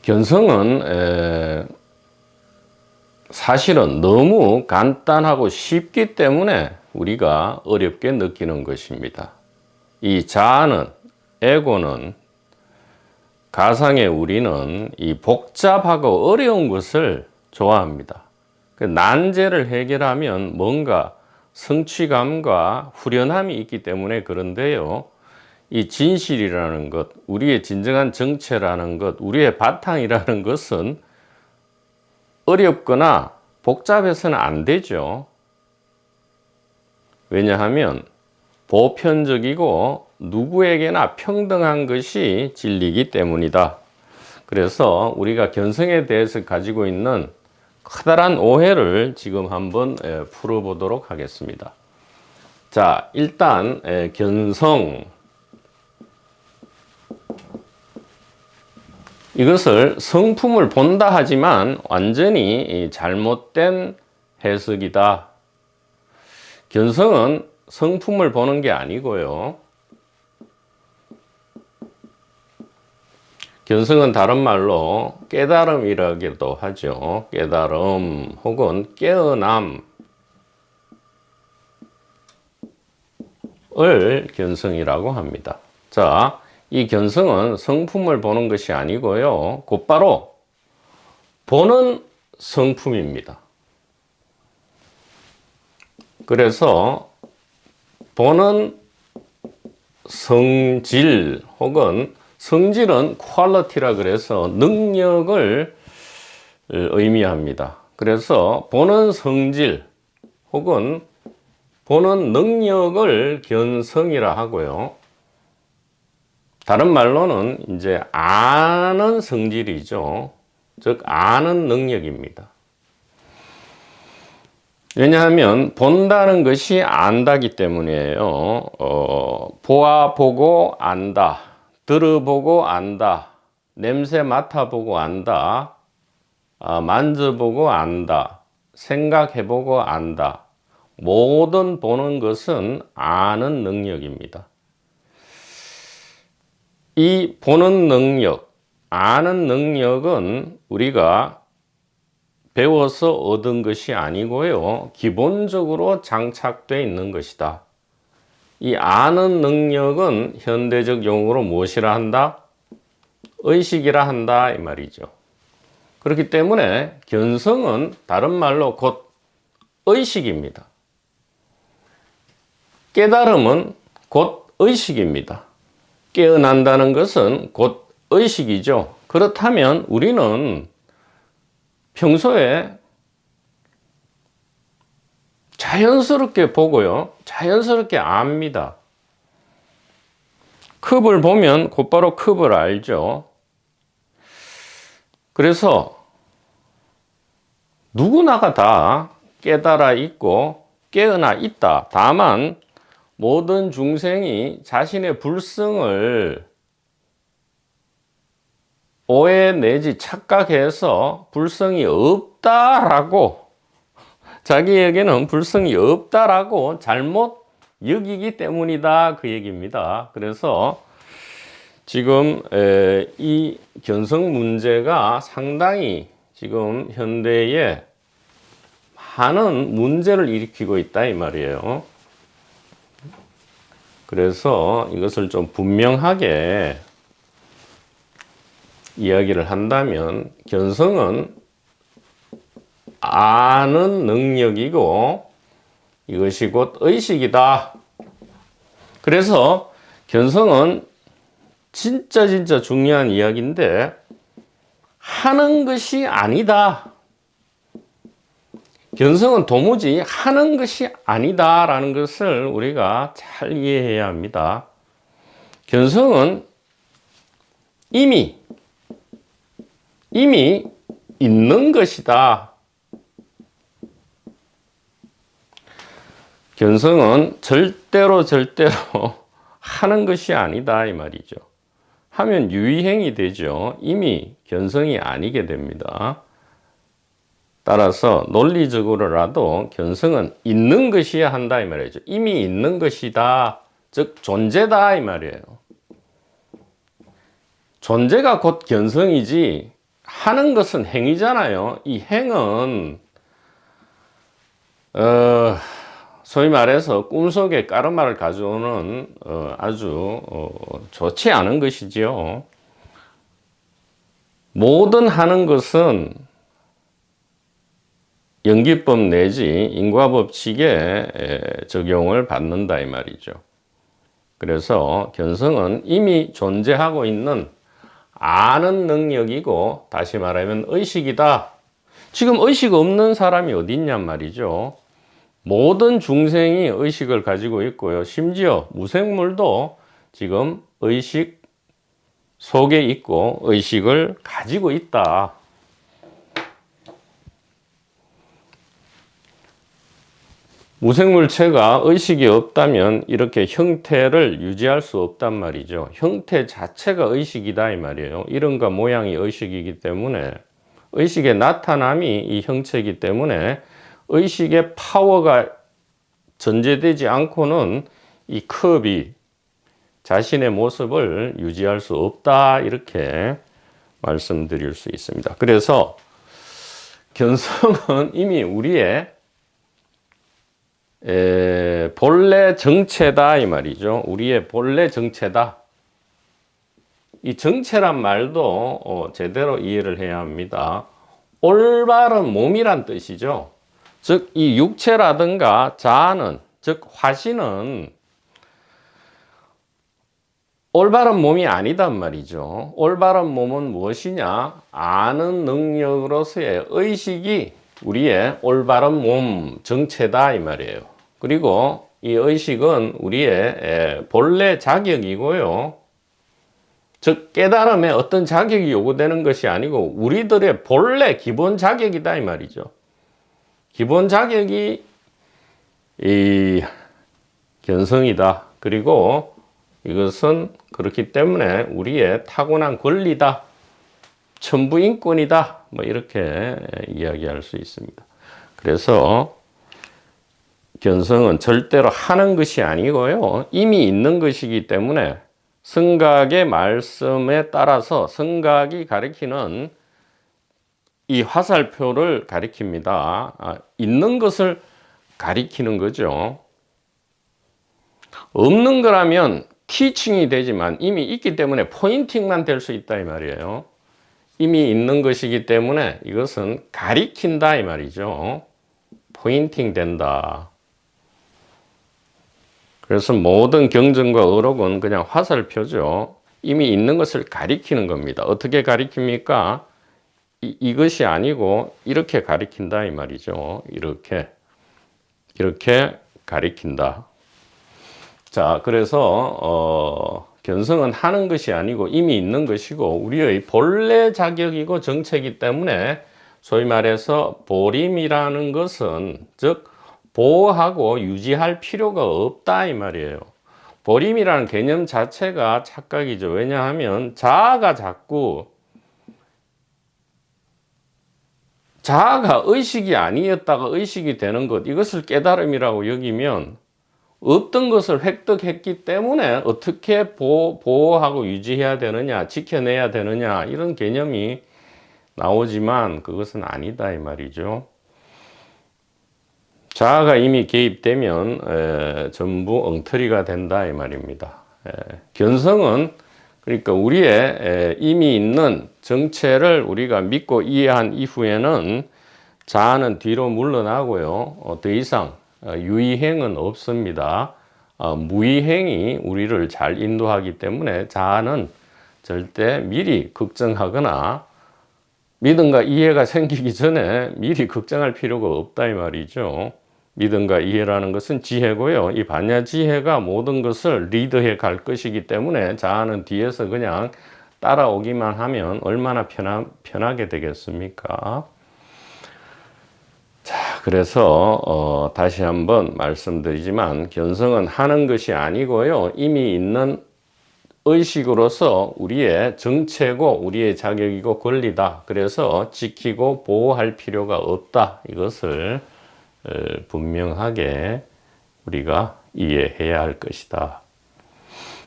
견성은 사실은 너무 간단하고 쉽기 때문에 우리가 어렵게 느끼는 것입니다. 이 자아는, 에고는, 가상의 우리는 이 복잡하고 어려운 것을 좋아합니다. 난제를 해결하면 뭔가 성취감과 후련함이 있기 때문에 그런데요, 이 진실이라는 것, 우리의 진정한 정체라는 것, 우리의 바탕이라는 것은 어렵거나 복잡해서는 안 되죠. 왜냐하면 보편적이고 누구에게나 평등한 것이 진리이기 때문이다. 그래서 우리가 견성에 대해서 가지고 있는 커다란 오해를 지금 한번 풀어보도록 하겠습니다. 자, 일단 견성, 이것을 성품을 본다 하지만 완전히 잘못된 해석이다. 견성은 성품을 보는 게 아니고요, 견성은 다른 말로 깨달음이라고도 하죠. 깨달음 혹은 깨어남을 견성이라고 합니다. 자, 이 견성은 성품을 보는 것이 아니고요, 곧바로 보는 성품입니다. 그래서 보는 성질 혹은 성질은 퀄리티라 그래서 능력을 의미합니다. 그래서 보는 성질 혹은 보는 능력을 견성이라 하고요, 다른 말로는 이제 아는 성질이죠. 즉 아는 능력입니다. 왜냐하면 본다는 것이 안다기 때문이에요. 보아보고 안다, 들어보고 안다, 냄새 맡아보고 안다, 만져보고 안다, 생각해보고 안다. 모든 보는 것은 아는 능력입니다. 이 보는 능력, 아는 능력은 우리가 배워서 얻은 것이 아니고요, 기본적으로 장착되어 있는 것이다. 이 아는 능력은 현대적 용어로 무엇이라 한다? 의식이라 한다, 이 말이죠. 그렇기 때문에 견성은 다른 말로 곧 의식입니다. 깨달음은 곧 의식입니다. 깨어난다는 것은 곧 의식이죠. 그렇다면 우리는 평소에 자연스럽게 보고요, 자연스럽게 압니다. 컵을 보면 곧바로 컵을 알죠. 그래서 누구나가 다 깨달아 있고 깨어나 있다. 다만 모든 중생이 자신의 불성을 오해 내지 착각해서 불성이 없다라고, 자기에게는 불성이 없다라고 잘못 여기기 때문이다, 그 얘기입니다. 그래서 지금 이 견성 문제가 상당히 지금 현대에 많은 문제를 일으키고 있다, 이 말이에요. 그래서 이것을 좀 분명하게 이야기를 한다면, 견성은 아는 능력이고 이것이 곧 의식이다. 그래서 견성은 진짜 중요한 이야기인데, 하는 것이 아니다. 견성은 도무지 하는 것이 아니다라는 것을 우리가 잘 이해해야 합니다. 견성은 이미 있는 것이다. 견성은 절대로 하는 것이 아니다, 이 말이죠. 하면 유의행위 되죠. 이미 견성이 아니게 됩니다. 따라서 논리적으로라도 견성은 있는 것이야 한다, 이 말이죠. 이미 있는 것이다, 즉 존재다, 이 말이에요. 존재가 곧 견성이지 하는 것은 행위잖아요. 이 행은 소위 말해서 꿈속에 까르마를 가져오는 아주 좋지 않은 것이지요. 모든 하는 것은 연기법 내지 인과법칙에 적용을 받는다 이 말이죠. 그래서 견성은 이미 존재하고 있는 아는 능력이고, 다시 말하면 의식이다. 지금 의식 없는 사람이 어디 있냔 말이죠. 모든 중생이 의식을 가지고 있고요. 심지어 무생물도 지금 의식 속에 있고 의식을 가지고 있다. 무생물체가 의식이 없다면 이렇게 형태를 유지할 수 없단 말이죠. 형태 자체가 의식이다 이 말이에요. 이름과 모양이 의식이기 때문에, 의식의 나타남이 이 형체이기 때문에 의식의 파워가 전제되지 않고는 이 컵이 자신의 모습을 유지할 수 없다, 이렇게 말씀드릴 수 있습니다. 그래서 견성은 이미 우리의 본래 정체다 이 말이죠. 우리의 본래 정체다. 이 정체란 말도 제대로 이해를 해야 합니다. 올바른 몸이란 뜻이죠. 즉 이 육체라든가 자아는, 즉 화신은 올바른 몸이 아니단 말이죠. 올바른 몸은 무엇이냐? 아는 능력으로서의 의식이 우리의 올바른 몸 정체다 이 말이에요. 그리고 이 의식은 우리의 본래 자격이고요. 즉 깨달음에 어떤 자격이 요구되는 것이 아니고 우리들의 본래 기본 자격이다 이 말이죠. 기본 자격이 이 견성이다. 그리고 이것은 그렇기 때문에 우리의 타고난 권리다, 천부인권이다, 뭐 이렇게 이야기할 수 있습니다. 그래서 견성은 절대로 하는 것이 아니고요, 이미 있는 것이기 때문에 성각의 말씀에 따라서 성각이 가리키는 이 화살표를 가리킵니다. 있는 것을 가리키는 거죠. 없는 거라면 티칭이 되지만 이미 있기 때문에 포인팅만 될 수 있다 이 말이에요. 이미 있는 것이기 때문에 이것은 가리킨다 이 말이죠. 포인팅 된다. 그래서 모든 경전과 어록은 그냥 화살표죠. 이미 있는 것을 가리키는 겁니다. 어떻게 가리킵니까? 이것이 아니고 이렇게 가리킨다 이 말이죠. 이렇게 가리킨다. 자, 그래서 견성은 하는 것이 아니고 이미 있는 것이고 우리의 본래 자격이고 정체이기 때문에 소위 말해서 보림이라는 것은, 즉 보호하고 유지할 필요가 없다 이 말이에요. 보림이라는 개념 자체가 착각이죠. 왜냐하면 자아가 자꾸 자아가 의식이 아니었다가 의식이 되는 것, 이것을 깨달음이라고 여기면 없던 것을 획득했기 때문에 어떻게 보호하고 유지해야 되느냐, 지켜내야 되느냐, 이런 개념이 나오지만 그것은 아니다 이 말이죠. 자아가 이미 개입되면 전부 엉터리가 된다 이 말입니다. 견성은 그러니까 우리의 이미 있는 정체를 우리가 믿고 이해한 이후에는 자아는 뒤로 물러나고요. 더 이상 유의행은 없습니다. 무의행이 우리를 잘 인도하기 때문에 자아는 절대 미리 걱정하거나 믿음과 이해가 생기기 전에 미리 걱정할 필요가 없다 이 말이죠. 믿음과 이해라는 것은 지혜고요. 이 반야 지혜가 모든 것을 리드해 갈 것이기 때문에 자아는 뒤에서 그냥 따라오기만 하면 얼마나 편하게 되겠습니까? 자, 그래서 다시 한번 말씀드리지만 견성은 하는 것이 아니고요. 이미 있는 의식으로서 우리의 정체고 우리의 자격이고 권리다. 그래서 지키고 보호할 필요가 없다. 이것을 분명하게 우리가 이해해야 할 것이다.